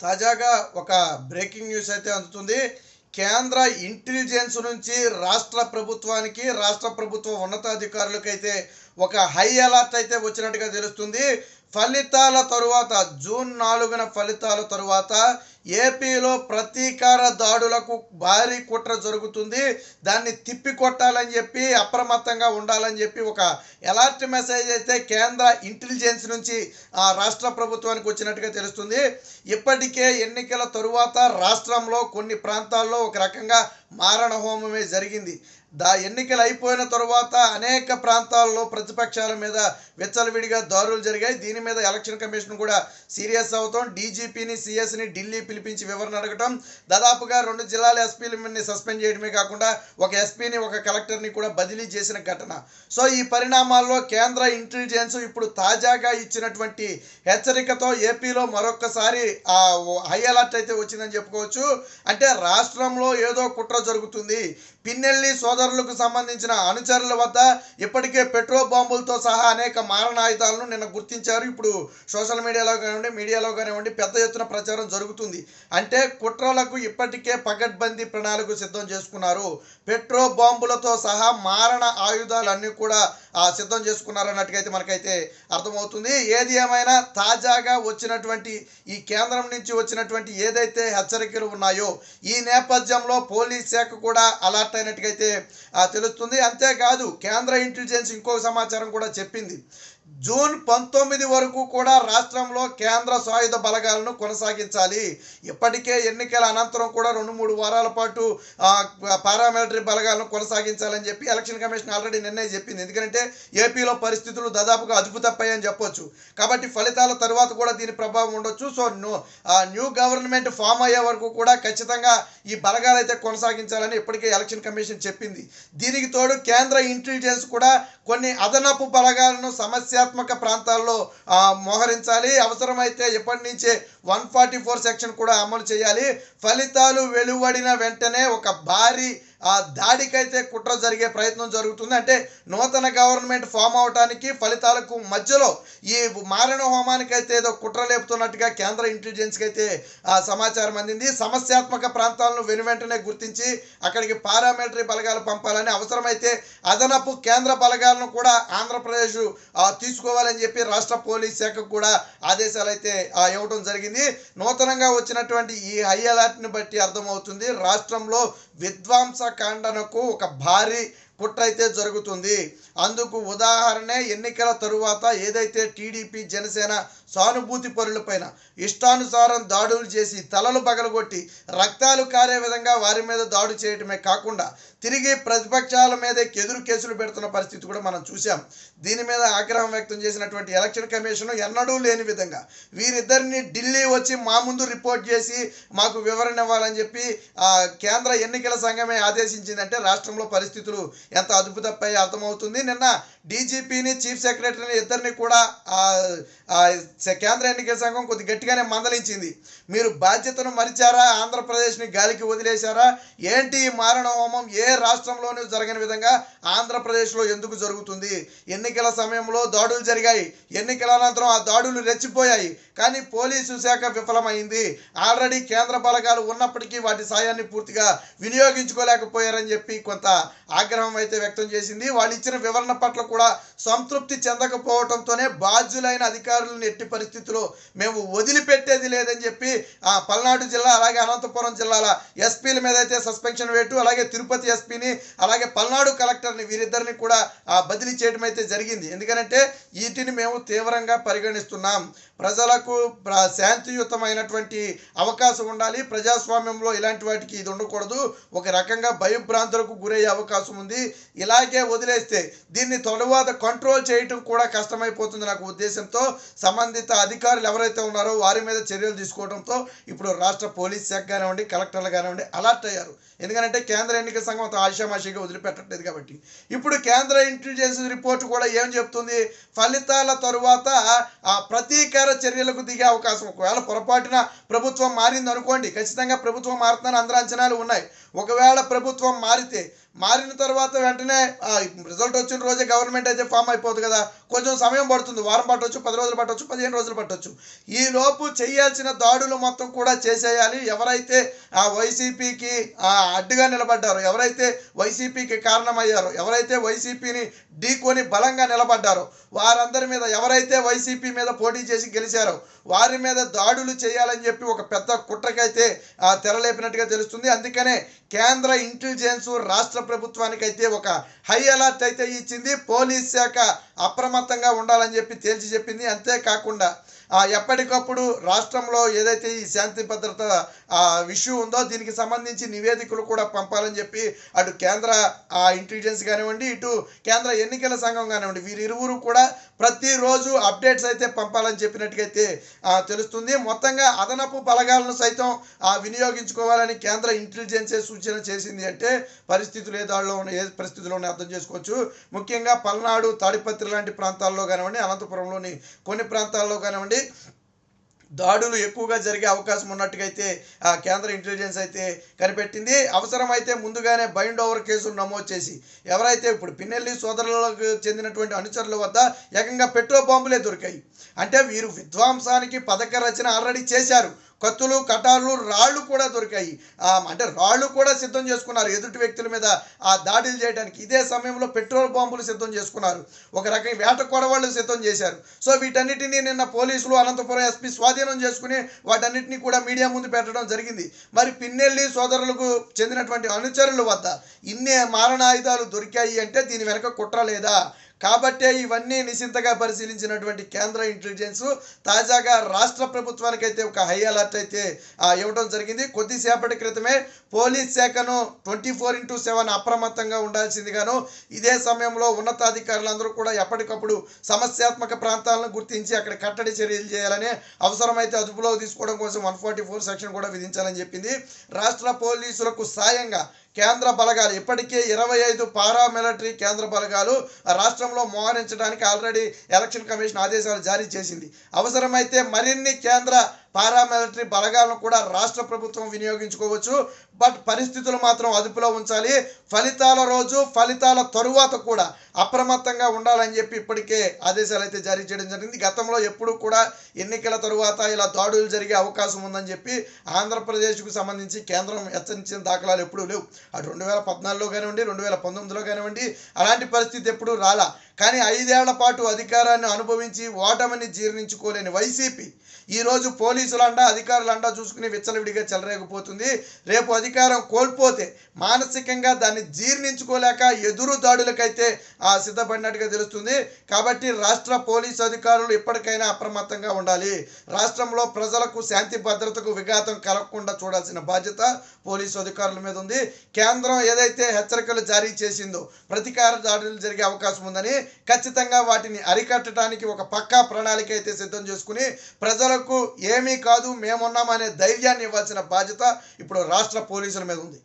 తాజాగా ఒక breaking news అయితే అందుతుంది. కేంద్ర ఇంటెలిజెన్స్ నుంచి రాష్ట్ర ప్రభుత్వానికి, రాష్ట్ర ప్రభుత్వ ఉన్నతాధికారులకైతే ఒక హై అలర్ట్ అయితే వచ్చినట్టుగా తెలుస్తుంది. ఫలితాల తరువాత జూన్ 4న ఫలితాల తరువాత ఏపీలో ప్రతీకార దాడులకు భారీ కుట్ర జరుగుతుంది. దాన్ని తిప్పికొట్టాలని చెప్పి అప్రమత్తంగా ఉండాలని చెప్పి ఒక అలర్ట్ మెసేజ్ అయితే కేంద్ర ఇంటెలిజెన్స్ నుంచి రాష్ట్ర ప్రభుత్వానికి వచ్చినట్టుగా తెలుస్తుంది. ఇప్పటికే ఎన్నికల తరువాత రాష్ట్రంలో కొన్ని ప్రాంతాల్లో ఒక రకంగా మారణ హోమమే జరిగింది. ఎన్నికలు అయిపోయిన తరువాత అనేక ప్రాంతాల్లో ప్రతిపక్షాల మీద విచ్చలవిడిగా దాడులు జరిగాయి. దీని మీద ఎలక్షన్ కమిషన్ కూడా సీరియస్ అవుతాం. డీజీపీని, సిఎస్ని ఢిల్లీ పిలిపించి వివరణ అడగటం, దాదాపుగా 2 జిల్లాల ఎస్పీలని సస్పెండ్ చేయడమే కాకుండా ఒక ఎస్పీని, ఒక కలెక్టర్ని కూడా బదిలీ చేసిన ఘటన. సో ఈ పరిణామాల్లో కేంద్ర ఇంటెలిజెన్స్ ఇప్పుడు తాజాగా ఇచ్చినటువంటి హెచ్చరికతో ఏపీలో మరొక్కసారి హై అలర్ట్ అయితే వచ్చిందని చెప్పుకోవచ్చు. అంటే రాష్ట్రంలో ఏదో కుట్ర జరుగుతుంది. పిన్నెల్లి సోదరులకు సంబంధించిన అనుచరుల వద్ద ఇప్పటికే పెట్రోల్ బాంబులతో సహా అనేక మారణాయుధాలను నిన్న గుర్తించారు. ఇప్పుడు సోషల్ మీడియాలో కానివ్వండి, మీడియాలో కానివ్వండి పెద్ద ఎత్తున ప్రచారం జరుగుతుంది. అంటే కుట్రలకు ఇప్పటికే పగడ్బందీ ప్రణాళిక సిద్ధం చేసుకున్నారు. పెట్రోల్ బాంబులతో సహా మారణ ఆయుధాలన్నీ కూడా సిద్ధం చేసుకున్నారన్నట్టుగా మనకైతే అర్థమవుతుంది. ఏది ఏమైనా తాజాగా వచ్చినటువంటి ఈ కేంద్రం నుంచి వచ్చినటువంటి ఏదైతే హెచ్చరికలు ఉన్నాయో ఈ నేపథ్యంలో పోలీస్ శాఖ కూడా అలర్ట్ అయినట్టుగైతే తెలుస్తుంది. అంతేకాదు కేంద్ర ఇంటెలిజెన్స్ ఇంకొక సమాచారం కూడా చెప్పింది. జూన్ 19 వరకు కూడా రాష్ట్రంలో కేంద్ర సాయుధ బలగాలను కొనసాగించాలి. ఇప్పటికే ఎన్నికల అనంతరం కూడా 2-3 వారాల పాటు పారామిలిటరీ బలగాలను కొనసాగించాలని చెప్పి ఎలక్షన్ కమిషన్ ఆల్రెడీ నిర్ణయం చెప్పింది. ఎందుకంటే ఏపీలో పరిస్థితులు దాదాపుగా అదుపు తప్పాయని చెప్పొచ్చు. కాబట్టి ఫలితాల తర్వాత కూడా దీని ప్రభావం ఉండొచ్చు. సో న్యూ గవర్నమెంట్ ఫామ్ అయ్యే వరకు కూడా ఖచ్చితంగా ఈ బలగాలు అయితే కొనసాగించాలని ఇప్పటికే ఎలక్షన్ కమిషన్ చెప్పింది. దీనికి తోడు కేంద్ర ఇంటెలిజెన్స్ కూడా కొన్ని అదనపు బలగాలను సమస్యాత్మక ప్రాంతాల్లో మోహరించాలి. అవసరమైతే ఇప్పటి నుంచే 144 సెక్షన్ కూడా అమలు చేయాలి. ఫలితాలు వెలువడిన వెంటనే ఒక భారీ దాడికైతే కుట్ర జరిగే ప్రయత్నం జరుగుతుంది. అంటే నూతన గవర్నమెంట్ ఫామ్ అవడానికి ఫలితాలకు మధ్యలో ఈ మారణ హోమానికి అయితే ఏదో కుట్ర లేపుతున్నట్టుగా కేంద్ర ఇంటెలిజెన్స్కి అయితే సమాచారం అందింది. సమస్యాత్మక ప్రాంతాలను వెనువెంటనే గుర్తించి అక్కడికి పారామిలిటరీ బలగాలు పంపాలని, అవసరమైతే అదనపు కేంద్ర బలగాలను కూడా ఆంధ్రప్రదేశ్ తీసుకోవాలని చెప్పి రాష్ట్ర పోలీస్ శాఖకు కూడా ఆదేశాలు అయితే ఇవ్వడం జరిగింది. నూతనంగా వచ్చినటువంటి ఈ హై అలర్ట్ని బట్టి అర్థమవుతుంది రాష్ట్రంలో విధ్వంస కాండనకు ఒక భారీ కుట్ర అయితే జరుగుతుంది. అందుకు ఉదాహరణే ఎన్నికల తరువాత ఏదైతే టీడీపీ, జనసేన సానుభూతి పరులపైన ఇష్టానుసారం దాడులు చేసి తలలు పగలగొట్టి రక్తాలు కారే విధంగా వారి మీద దాడి చేయటమే కాకుండా తిరిగి ప్రతిపక్షాల మీద ఎదురు కేసులు పెడుతున్న పరిస్థితి కూడా మనం చూసాం. దీని మీద ఆగ్రహం వ్యక్తం చేసినటువంటి ఎలక్షన్ కమిషన్ ఎన్నడూ లేని విధంగా వీరిద్దరిని ఢిల్లీ వచ్చి మా ముందు రిపోర్ట్ చేసి మాకు వివరణ ఇవ్వాలని చెప్పి కేంద్ర ఎన్నికల సంఘమే ఆదేశించిందంటే రాష్ట్రంలో పరిస్థితులు ఎంత అదుపు తప్పాయో అర్థమవుతుంది. నిన్న డీజీపీని, చీఫ్ సెక్రటరీని ఇద్దరిని కూడా కేంద్ర ఎన్నికల సంఘం కొద్ది గట్టిగానే మందలించింది. మీరు బాధ్యతను మరిచారా? ఆంధ్రప్రదేశ్ని గాలికి వదిలేశారా? ఏంటి ఈ మారణ హోమం? ఏ రాష్ట్రంలోనూ జరగని విధంగా ఆంధ్రప్రదేశ్లో ఎందుకు జరుగుతుంది? ఎన్నికల సమయంలో దాడులు జరిగాయి, ఎన్నికల అనంతరం ఆ దాడులు రెచ్చిపోయాయి, కానీ పోలీసు శాఖ విఫలమైంది. ఆల్రెడీ కేంద్ర బలగాలు ఉన్నప్పటికీ వాటి సాయాన్ని పూర్తిగా వినియోగించుకోలేకపోయారని చెప్పి కొంత ఆగ్రహం అయితే వ్యక్తం చేసింది. వాళ్ళు ఇచ్చిన వివరణ పట్ల కూడా సంతృప్తి చెందకపోవడంతోనే బాధ్యులైన అధికారులను ఎట్టి పరిస్థితుల్లో మేము వదిలిపెట్టేది లేదని చెప్పి పల్నాడు జిల్లా అలాగే అనంతపురం జిల్లాల ఎస్పీల మీద అయితే సస్పెన్షన్ వేటు, అలాగే తిరుపతి ఎస్పీని, అలాగే పల్నాడు కలెక్టర్ని వీరిద్దరిని కూడా బదిలీ చేయడం అయితే జరిగింది. ఎందుకంటే వీటిని మేము తీవ్రంగా పరిగణిస్తున్నాం. ప్రజలకు శాంతియుతమైనటువంటి అవకాశం ఉండాలి. ప్రజాస్వామ్యంలో ఇలాంటి వాటికి ఇది ఉండకూడదు. ఒక రకంగా భయభ్రాంతులకు గురయ్యే అవకాశం ఉంది. ఇలాగే వదిలేస్తే దీన్ని తరువాత కంట్రోల్ చేయటం కూడా కష్టమైపోతుంది నాకు ఉద్దేశంతో సంబంధిత అధికారులు ఎవరైతే ఉన్నారో వారి మీద చర్యలు తీసుకోవడంతో ఇప్పుడు రాష్ట్ర పోలీస్ శాఖ కానివ్వండి, కలెక్టర్లు కానివ్వండి అలర్ట్ అయ్యారు. ఎందుకంటే కేంద్ర ఎన్నికల సంఘం అంత ఆశామాషిగా వదిలిపెట్టట్లేదు కాబట్టి. ఇప్పుడు కేంద్ర ఇంటెలిజెన్స్ రిపోర్ట్ కూడా ఏం చెప్తుంది? ఫలితాల తరువాత ప్రతీకార చర్యలకు దిగే అవకాశం, ఒకవేళ పొరపాటున ప్రభుత్వం మారింది అనుకోండి, ఖచ్చితంగా ప్రభుత్వం మారుతుందని అందరూ అంచనాలు ఉన్నాయి. ఒకవేళ ప్రభుత్వం మారితే మారిన తర్వాత వెంటనే రిజల్ట్ వచ్చిన రోజే గవర్నమెంట్ అయితే ఫామ్ అయిపోతుంది కదా, కొంచెం సమయం పడుతుంది, వారం పట్టవచ్చు, 10 రోజులు పట్టవచ్చు, 15 రోజులు పట్టవచ్చు. ఈ లోపు చేయాల్సిన దాడులు మొత్తం కూడా చేసేయాలి. ఎవరైతే ఆ వైసీపీకి అడ్డుగా నిలబడ్డారో, ఎవరైతే వైసీపీకి కారణమయ్యారో, ఎవరైతే వైసీపీని ఢీకొని బలంగా నిలబడ్డారో వారందరి మీద, ఎవరైతే వైసీపీ మీద పోటీ చేసి గెలిచారో వారి మీద దాడులు చేయాలని చెప్పి ఒక పెద్ద కుట్రకైతే తెరలేపినట్టుగా తెలుస్తుంది. అందుకనే కేంద్ర ఇంటెలిజెన్స్ రాష్ట్ర ప్రభుత్వానికి అయితే ఒక హై అలర్ట్ అయితే ఇచ్చింది. పోలీస్ శాఖ అప్రమత్తంగా ఉండాలని చెప్పి తేల్చి చెప్పింది. అంతేకాకుండా ఎప్పటికప్పుడు రాష్ట్రంలో ఏదైతే ఈ శాంతి భద్రత ఇష్యూ ఉందో దీనికి సంబంధించి నివేదికలు కూడా పంపాలని చెప్పి అటు కేంద్ర ఇంటెలిజెన్స్ కానివ్వండి, ఇటు కేంద్ర ఎన్నికల సంఘం కానివ్వండి, వీరిరువురు కూడా ప్రతిరోజు అప్డేట్స్ అయితే పంపాలని చెప్పినట్టుగైతే తెలుస్తుంది. మొత్తంగా అదనపు బలగాలను సైతం వినియోగించుకోవాలని కేంద్ర ఇంటెలిజెన్సే సూచన చేసింది. అంటే పరిస్థితులు ఏ పరిస్థితుల్లో అర్థం చేసుకోవచ్చు. ముఖ్యంగా పల్నాడు, తాడిపత్రి లాంటి ప్రాంతాల్లో కానివ్వండి, అనంతపురంలోని కొన్ని ప్రాంతాల్లో కానివ్వండి దాడులు ఎక్కువగా జరిగే అవకాశం ఉన్నట్టుగైతే కేంద్ర ఇంటెలిజెన్స్ అయితే కనిపెట్టింది. అవసరమైతే ముందుగానే బైండ్ ఓవర్ కేసులు నమోదు చేసి ఎవరైతే ఇప్పుడు పిన్నెల్లి సోదరులకు చెందినటువంటి అనుచరుల వద్ద ఏకంగా పెట్రోల్ బాంబులే దొరికాయి. అంటే వీరు విధ్వంసానికి పథక రచన ఆల్రెడీ చేశారు. కత్తులు, కటార్లు, రాళ్ళు కూడా దొరికాయి. అంటే రాళ్ళు కూడా సిద్ధం చేసుకున్నారు ఎదుటి వ్యక్తుల మీద దాడులు చేయడానికి. ఇదే సమయంలో పెట్రోల్ బాంబులు సిద్ధం చేసుకున్నారు. ఒక రకం వేట కొడవళ్ళు సిద్ధం చేశారు. సో వీటన్నిటినీ నిన్న పోలీసులు అనంతపురం ఎస్పీ స్వాధీనం చేసుకుని వాటన్నిటినీ కూడా మీడియా ముందు పెట్టడం జరిగింది. మరి పిన్నెల్లి సోదరులకు చెందినటువంటి అనుచరుల వద్ద ఇన్ని మారణాయుధాలు దొరికాయి అంటే దీని వెనక కుట్ర లేదా? కాబట్టే ఇవన్నీ నిశితంగా పరిశీలించినటువంటి కేంద్ర ఇంటెలిజెన్స్ తాజాగా రాష్ట్ర ప్రభుత్వానికి అయితే ఒక హై అలర్ట్ అయితే ఇవ్వడం జరిగింది. కొద్దిసేపటి క్రితమే పోలీస్ శాఖను 24/7 అప్రమత్తంగా ఉండాల్సిందిగాను, ఇదే సమయంలో ఉన్నతాధికారులందరూ కూడా ఎప్పటికప్పుడు సమస్యాత్మక ప్రాంతాలను గుర్తించి అక్కడ కట్టడి చర్యలు చేయాలని, అవసరమైతే అదుపులోకి తీసుకోవడం కోసం 144 సెక్షన్ కూడా విధించాలని చెప్పింది. రాష్ట్ర పోలీసులకు సాయంగా కేంద్ర బలగాలు ఇప్పటికే 25 పారామిలిటరీ కేంద్ర బలగాలు రాష్ట్రంలో మోహరించడానికి ఆల్రెడీ ఎలక్షన్ కమిషన్ ఆదేశాలు జారీ చేసింది. అవసరమైతే మరిన్ని కేంద్ర పారామిలిటరీ బలగాలను కూడా రాష్ట్ర ప్రభుత్వం వినియోగించుకోవచ్చు. బట్ పరిస్థితులు మాత్రం అదుపులో ఉంచాలి. ఫలితాల రోజు, ఫలితాల తరువాత కూడా అప్రమత్తంగా ఉండాలని చెప్పి ఇప్పటికే ఆదేశాలు అయితే జారీ చేయడం జరిగింది. గతంలో ఎప్పుడు కూడా ఎన్నికల తరువాత ఇలా దాడులు జరిగే అవకాశం ఉందని చెప్పి ఆంధ్రప్రదేశ్కు సంబంధించి కేంద్రం హెచ్చరించిన దాఖలాలు ఎప్పుడూ లేవు. అటు 2014లో కానివ్వండి, 2019లో కానివ్వండి అలాంటి పరిస్థితి ఎప్పుడూ రాలా. కానీ 5 ఏళ్ల పాటు అధికారాన్ని అనుభవించి ఓటమిని జీర్ణించుకోలేని వైసీపీ ఈరోజు పోలీసులు అండా, అధికారులు అండా చూసుకుని విచ్చలవిడిగా చెలరేగిపోతుంది. రేపు అధికారం కోల్పోతే మానసికంగా దాన్ని జీర్ణించుకోలేక ఎదురు దాడులకైతే సిద్ధపడినట్టుగా తెలుస్తుంది. కాబట్టి రాష్ట్ర పోలీసు అధికారులు ఇప్పటికైనా అప్రమత్తంగా ఉండాలి. రాష్ట్రంలో ప్రజలకు శాంతి భద్రతకు విఘాతం కలగకుండా చూడాల్సిన బాధ్యత పోలీసు అధికారుల మీద ఉంది. కేంద్రం ఏదైతే హెచ్చరికలు జారీ చేసిందో ప్రతీకార దాడులు జరిగే అవకాశం ఉందని, ఖచ్చితంగా వాటిని అరికట్టడానికి ఒక పక్కా ప్రణాళిక అయితే సిద్ధం చేసుకుని ప్రజలకు ఏమీ కాదు మేమున్నామనే ధైర్యాన్ని ఇవ్వాల్సిన బాధ్యత ఇప్పుడు రాష్ట్ర పోలీసుల మీద ఉంది.